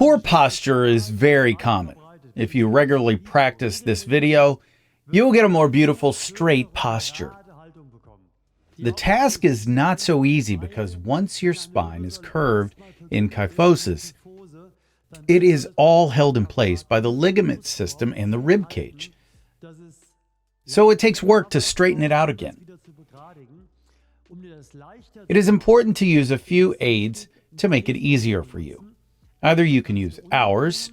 Poor posture is very common. If you regularly practice this video, you will get a more beautiful straight posture. The task is not so easy because once your spine is curved in kyphosis, it is all held in place by the ligament system and the rib cage. So it takes work to straighten it out again. It is important to use a few aids to make it easier for you. Either you can use ours.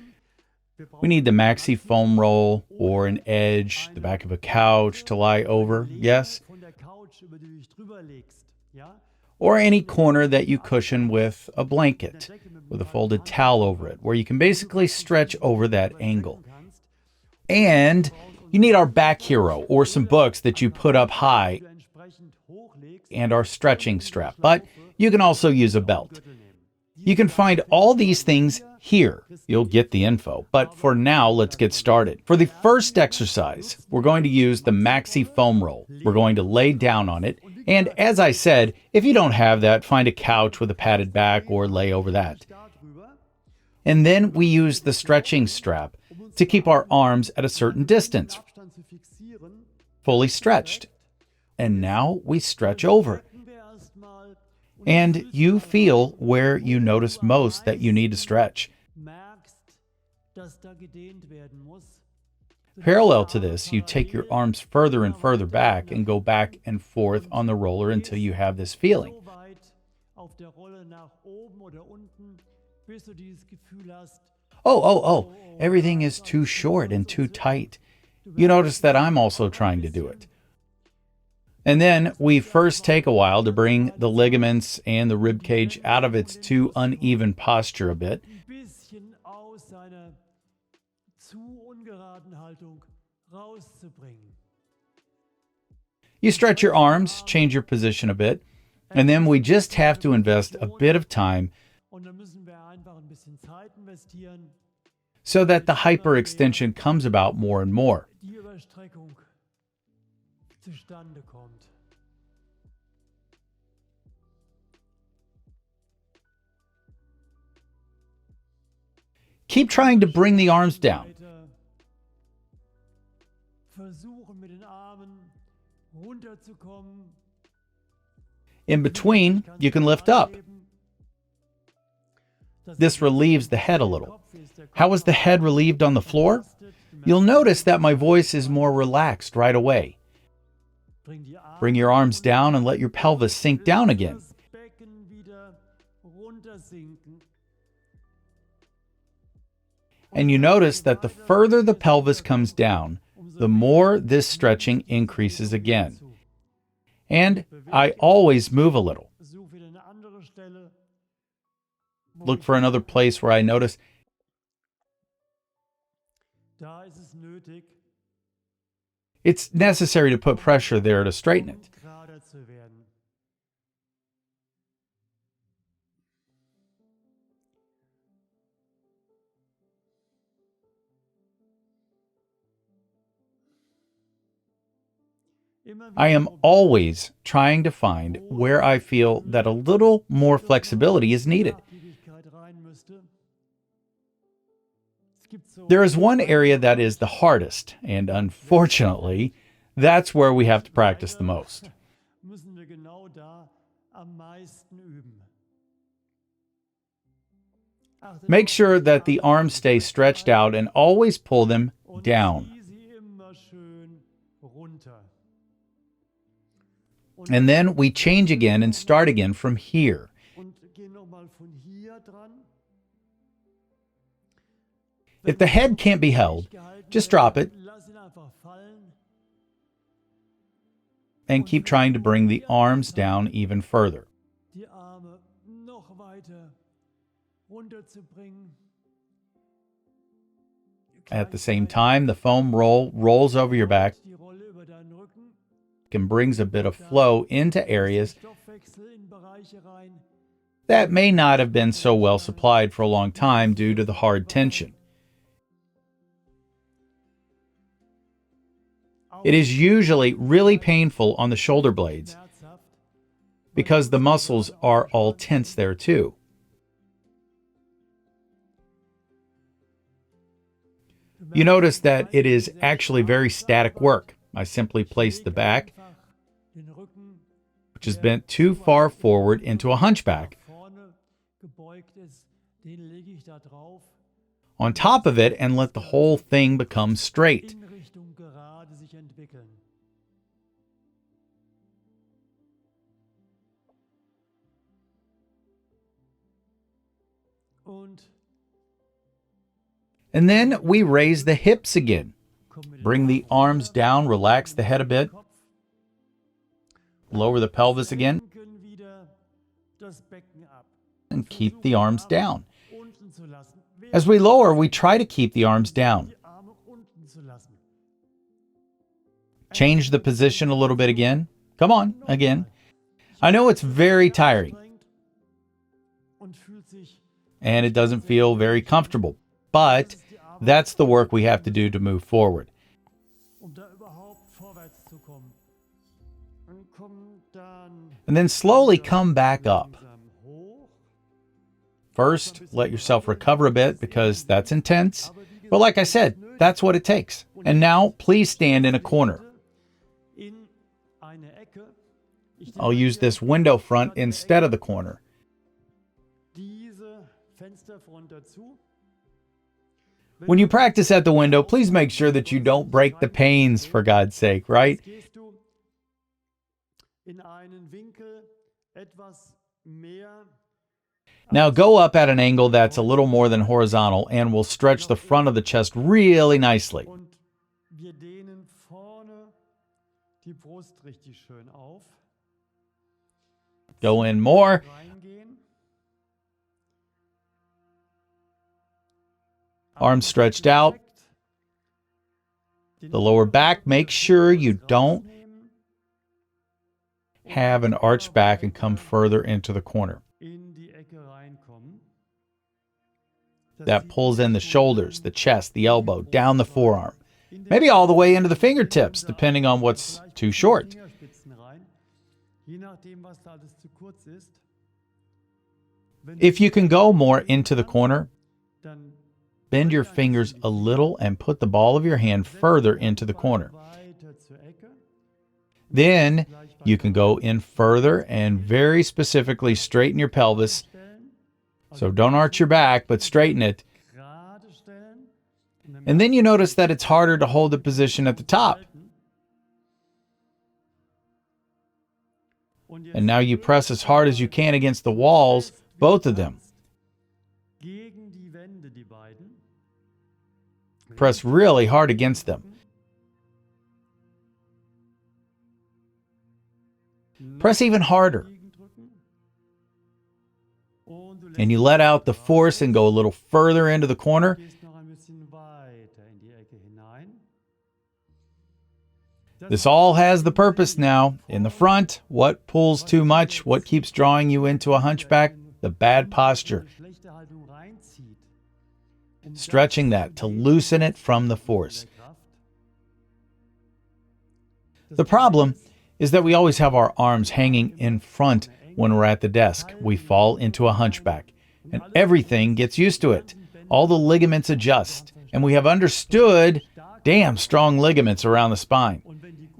We need the maxi foam roll or an edge, the back of a couch to lie over, yes? Or any corner that you cushion with a blanket, with a folded towel over it, where you can basically stretch over that angle. And you need our back hero or some books that you put up high and our stretching strap, but you can also use a belt. You can find all these things here. You'll get the info, but for now, let's get started. For the first exercise, we're going to use the maxi foam roll. We're going to lay down on it, and as I said, if you don't have that, find a couch with a padded back or lay over that. And then we use the stretching strap to keep our arms at a certain distance, fully stretched. And now we stretch over. And you feel where you notice most that you need to stretch. Parallel to this, you take your arms further and further back and go back and forth on the roller until you have this feeling. Oh, everything is too short and too tight. You notice that I'm also trying to do it. And then we first take a while to bring the ligaments and the rib cage out of its too uneven posture a bit. You stretch your arms, change your position a bit, and then we just have to invest a bit of time so that the hyperextension comes about more and more. Keep trying to bring the arms down. In between, you can lift up. This relieves the head a little. How is the head relieved on the floor? You'll notice that my voice is more relaxed right away. Bring your arms down and let your pelvis sink down again. And you notice that the further the pelvis comes down, the more this stretching increases again. And I always move a little. Look for another place where I notice it's necessary to put pressure there to straighten it. I am always trying to find where I feel that a little more flexibility is needed. There is one area that is the hardest, and unfortunately, that's where we have to practice the most. Make sure that the arms stay stretched out and always pull them down. And then we change again and start again from here. If the head can't be held, just drop it and keep trying to bring the arms down even further. At the same time, the foam roll rolls over your back and brings a bit of flow into areas that may not have been so well supplied for a long time due to the hard tension. It is usually really painful on the shoulder blades because the muscles are all tense there too. You notice that it is actually very static work. I simply place the back, which is bent too far forward, into a hunchback. On top of it, and let the whole thing become straight. And then we raise the hips again. Bring the arms down, relax the head a bit. Lower the pelvis again. And keep the arms down. As we lower, we try to keep the arms down. Change the position a little bit again. Come on, again. I know it's very tiring. And it doesn't feel very comfortable. But that's the work we have to do to move forward. And then slowly come back up. First, let yourself recover a bit because that's intense. But like I said, that's what it takes. And now, please stand in a corner. I'll use this window front instead of the corner. When you practice at the window, please make sure that you don't break the panes, for God's sake, right? Now go up at an angle that's a little more than horizontal, and we'll stretch the front of the chest really nicely. Go in more. Arms stretched out. The lower back, make sure you don't have an arched back and come further into the corner. That pulls in the shoulders, the chest, the elbow, down the forearm. Maybe all the way into the fingertips, depending on what's too short. If you can go more into the corner, bend your fingers a little and put the ball of your hand further into the corner. Then you can go in further and very specifically straighten your pelvis. So don't arch your back, but straighten it. And then you notice that it's harder to hold the position at the top. And now you press as hard as you can against the walls, both of them. Press really hard against them. Press even harder. And you let out the force and go a little further into the corner. This all has the purpose now. In the front, what pulls too much? What keeps drawing you into a hunchback? The bad posture. Stretching that to loosen it from the force. The problem is that we always have our arms hanging in front when we're at the desk. We fall into a hunchback, and everything gets used to it. All the ligaments adjust, and we have understood damn strong ligaments around the spine.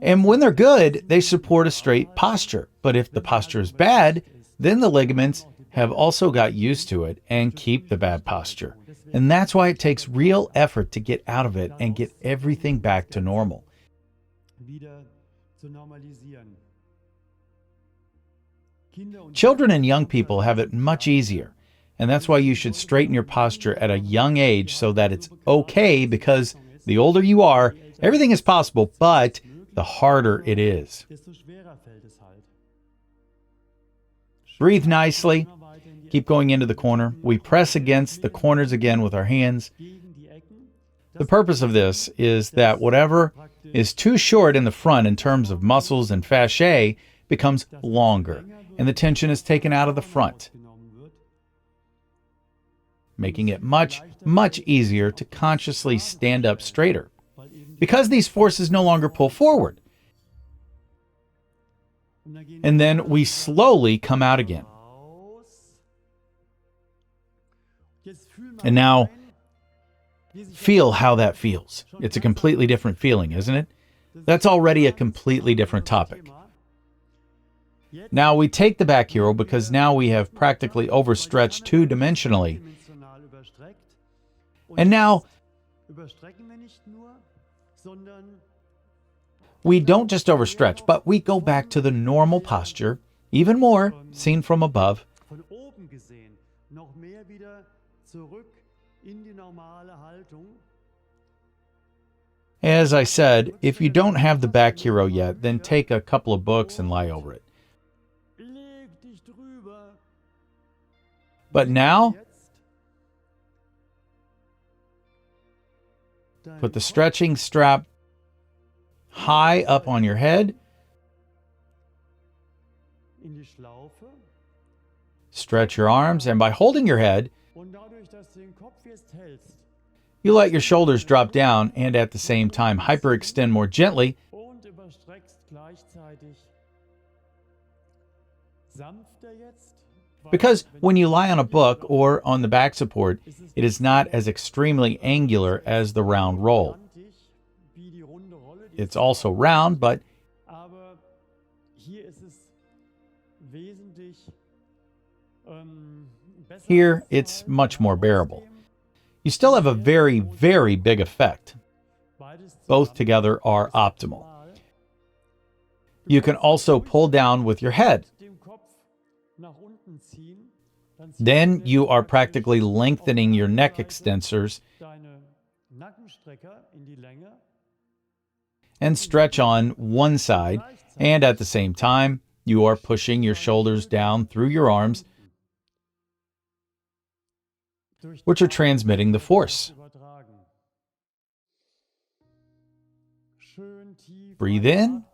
And when they're good, they support a straight posture. But if the posture is bad, then the ligaments have also got used to it and keep the bad posture. And that's why it takes real effort to get out of it and get everything back to normal. Children and young people have it much easier. And that's why you should straighten your posture at a young age so that it's okay, because the older you are, everything is possible, but the harder it is. Breathe nicely. Keep going into the corner. We press against the corners again with our hands. The purpose of this is that whatever is too short in the front in terms of muscles and fasciae becomes longer, and the tension is taken out of the front, making it much, much easier to consciously stand up straighter, because these forces no longer pull forward. And then we slowly come out again. And now, Feel how that feels. It's a completely different feeling, isn't it? That's already a completely different topic. Now we take the back hero because now we have practically overstretched two-dimensionally. And now we don't just overstretch, but we go back to the normal posture, even more, seen from above. As I said, if you don't have the back hero yet, then take a couple of books and lie over it. But now, put the stretching strap high up on your head. Stretch your arms, and by holding your head, you let your shoulders drop down and at the same time hyperextend more gently. Because when you lie on a book or on the back support, it is not as extremely angular as the round roll. It's also round, but here it's much more bearable. You still have a very, very big effect. Both together are optimal. You can also pull down with your head. Then you are practically lengthening your neck extensors and stretch on one side, and at the same time, you are pushing your shoulders down through your arms, which are transmitting the force. Breathe in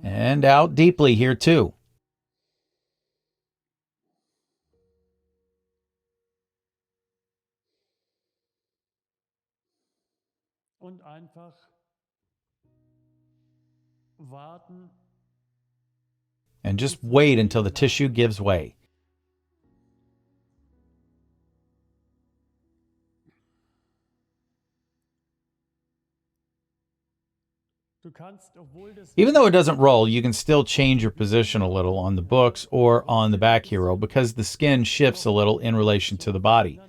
and out deeply here too. And just wait until the tissue gives way. Even though it doesn't roll, you can still change your position a little on the books or on the back hero because the skin shifts a little in relation to the body.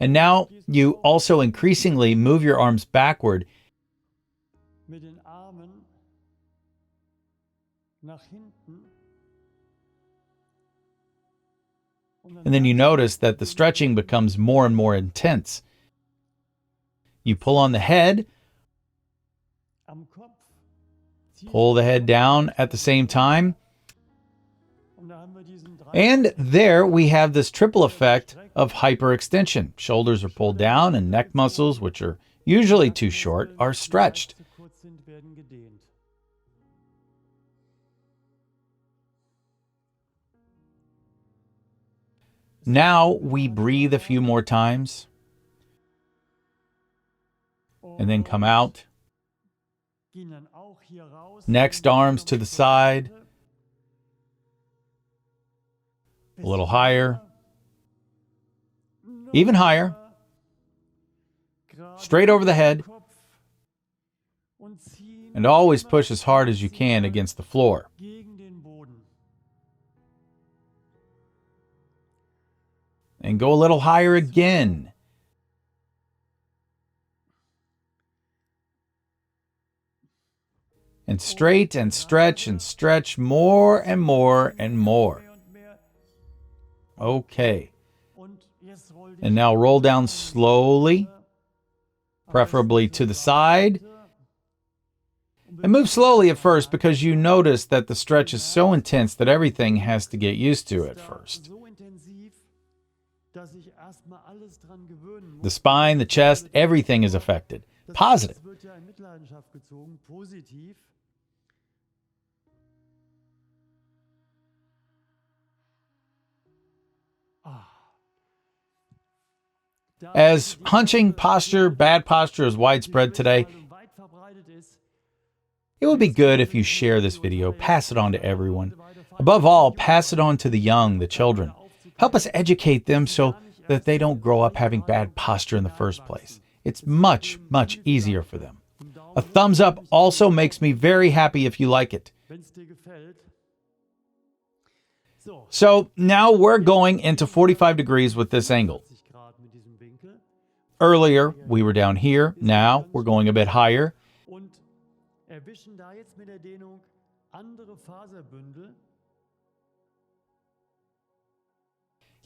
And now you also increasingly move your arms backward and then you notice that the stretching becomes more and more intense. You pull on the head, pull the head down at the same time, and there we have this triple effect of hyperextension. Shoulders are pulled down and neck muscles, which are usually too short, are stretched. Now we breathe a few more times and then come out. Next, arms to the side. A little higher. Even higher. Straight over the head. And always push as hard as you can against the floor. And go a little higher again. And straight and stretch more and more and more. Okay. And now roll down slowly, preferably to the side. And move slowly at first because you notice that the stretch is so intense that everything has to get used to it first. The spine, the chest, everything is affected. Positive. As hunching posture, bad posture is widespread today, it would be good if you share this video, pass it on to everyone. Above all, pass it on to the young, the children. Help us educate them so that they don't grow up having bad posture in the first place. It's much, much easier for them. A thumbs up also makes me very happy if you like it. So now we're going into 45 degrees with this angle. Earlier, we were down here. Now we're going a bit higher.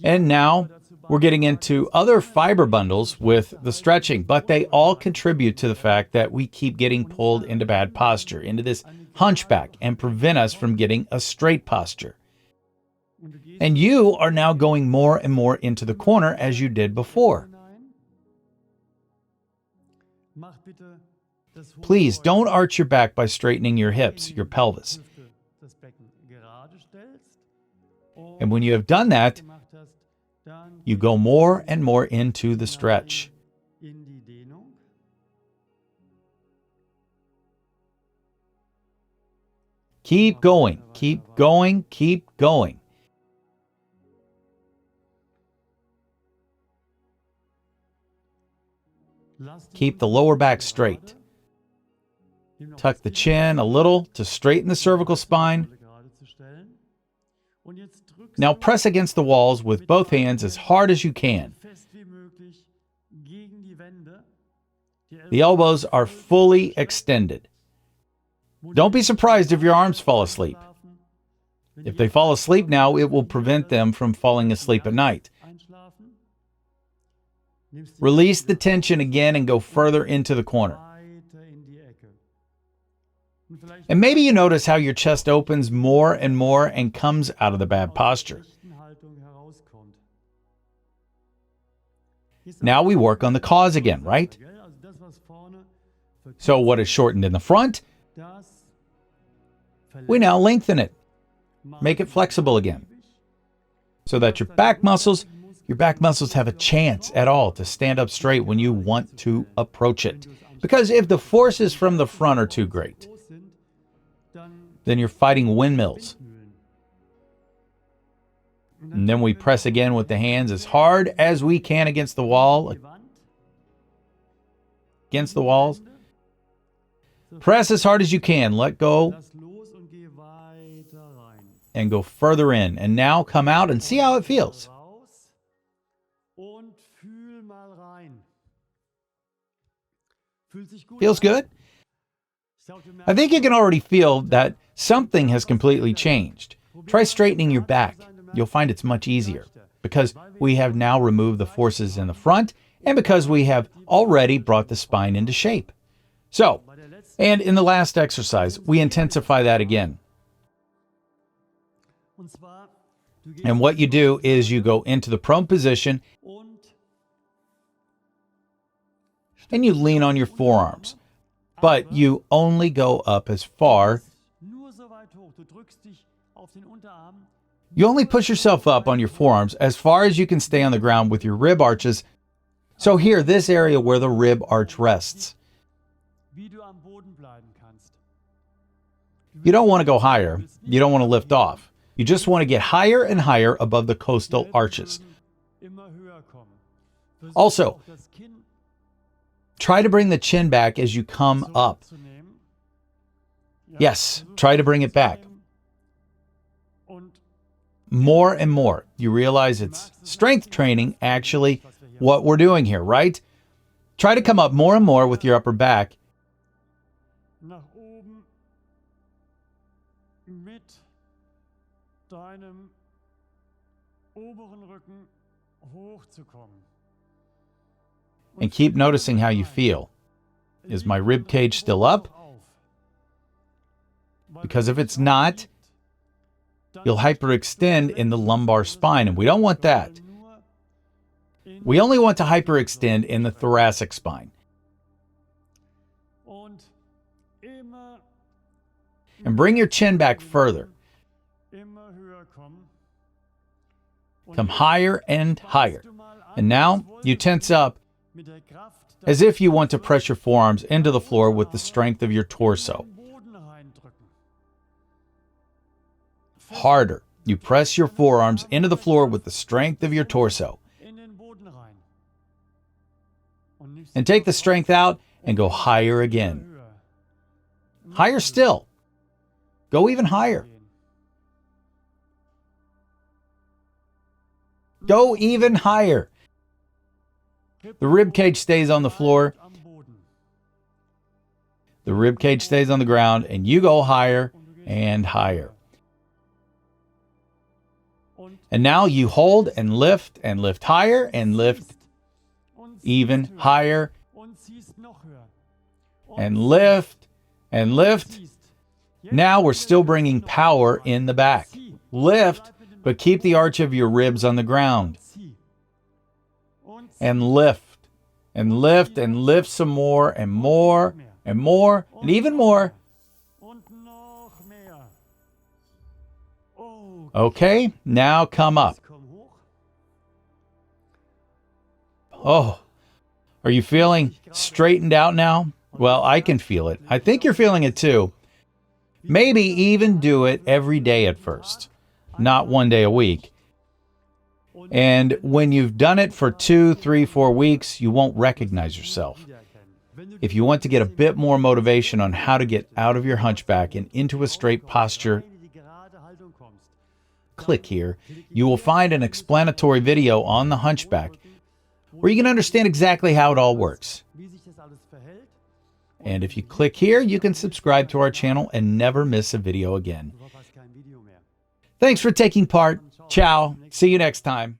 And now we're getting into other fiber bundles with the stretching, but they all contribute to the fact that we keep getting pulled into bad posture, into this hunchback, and prevent us from getting a straight posture. And you are now going more and more into the corner as you did before. Please don't arch your back by straightening your hips, your pelvis. And when you have done that, you go more and more into the stretch. Keep going, keep going, keep going. Keep the lower back straight. Tuck the chin a little to straighten the cervical spine. Now press against the walls with both hands as hard as you can. The elbows are fully extended. Don't be surprised if your arms fall asleep. If they fall asleep now, it will prevent them from falling asleep at night. Release the tension again and go further into the corner. And maybe you notice how your chest opens more and more and comes out of the bad posture. Now we work on the cause again, right? So what is shortened in the front? We now lengthen it. Make it flexible again. So that your back muscles have a chance at all to stand up straight when you want to approach it. Because if the forces from the front are too great, then you're fighting windmills. And then we press again with the hands as hard as we can against the wall. Against the walls. Press as hard as you can. Let go. And go further in. And now come out and see how it feels. Feels good? I think you can already feel that something has completely changed. Try straightening your back. You'll find it's much easier because we have now removed the forces in the front and because we have already brought the spine into shape. So, and in the last exercise, we intensify that again. And what you do is you go into the prone position and you lean on your forearms. But you only go up as far. You only push yourself up on your forearms as far as you can stay on the ground with your rib arches. So here, this area where the rib arch rests. You don't want to go higher. You don't want to lift off. You just want to get higher and higher above the coastal arches. Also, try to bring the chin back as you come up. Yes, try to bring it back. More and more. You realize it's strength training, actually, what we're doing here, right? Try to come up more and more with your upper back. And keep noticing how you feel. Is my rib cage still up? Because if it's not, you'll hyperextend in the lumbar spine, and we don't want that. We only want to hyperextend in the thoracic spine. And bring your chin back further. Come higher and higher. And now you tense up as if you want to press your forearms into the floor with the strength of your torso. Harder. You press your forearms into the floor with the strength of your torso. And take the strength out and go higher again. Higher still. Go even higher. Go even higher. The rib cage stays on the floor. The rib cage stays on the ground, and you go higher and higher. And now you hold and lift higher and lift even higher and lift and lift. Now we're still bringing power in the back. Lift, but keep the arch of your ribs on the ground. And lift and lift and lift some more and more and more and even more. Okay, now come up. Oh, are you feeling straightened out now? Well, I can feel it. I think you're feeling it too. Maybe even do it every day at first, not one day a week. And when you've done it for 2, 3, 4 weeks, you won't recognize yourself. If you want to get a bit more motivation on how to get out of your hunchback and into a straight posture, click here. You will find an explanatory video on the hunchback where you can understand exactly how it all works. And if you click here, you can subscribe to our channel and never miss a video again. Thanks for taking part. Ciao. See you next time.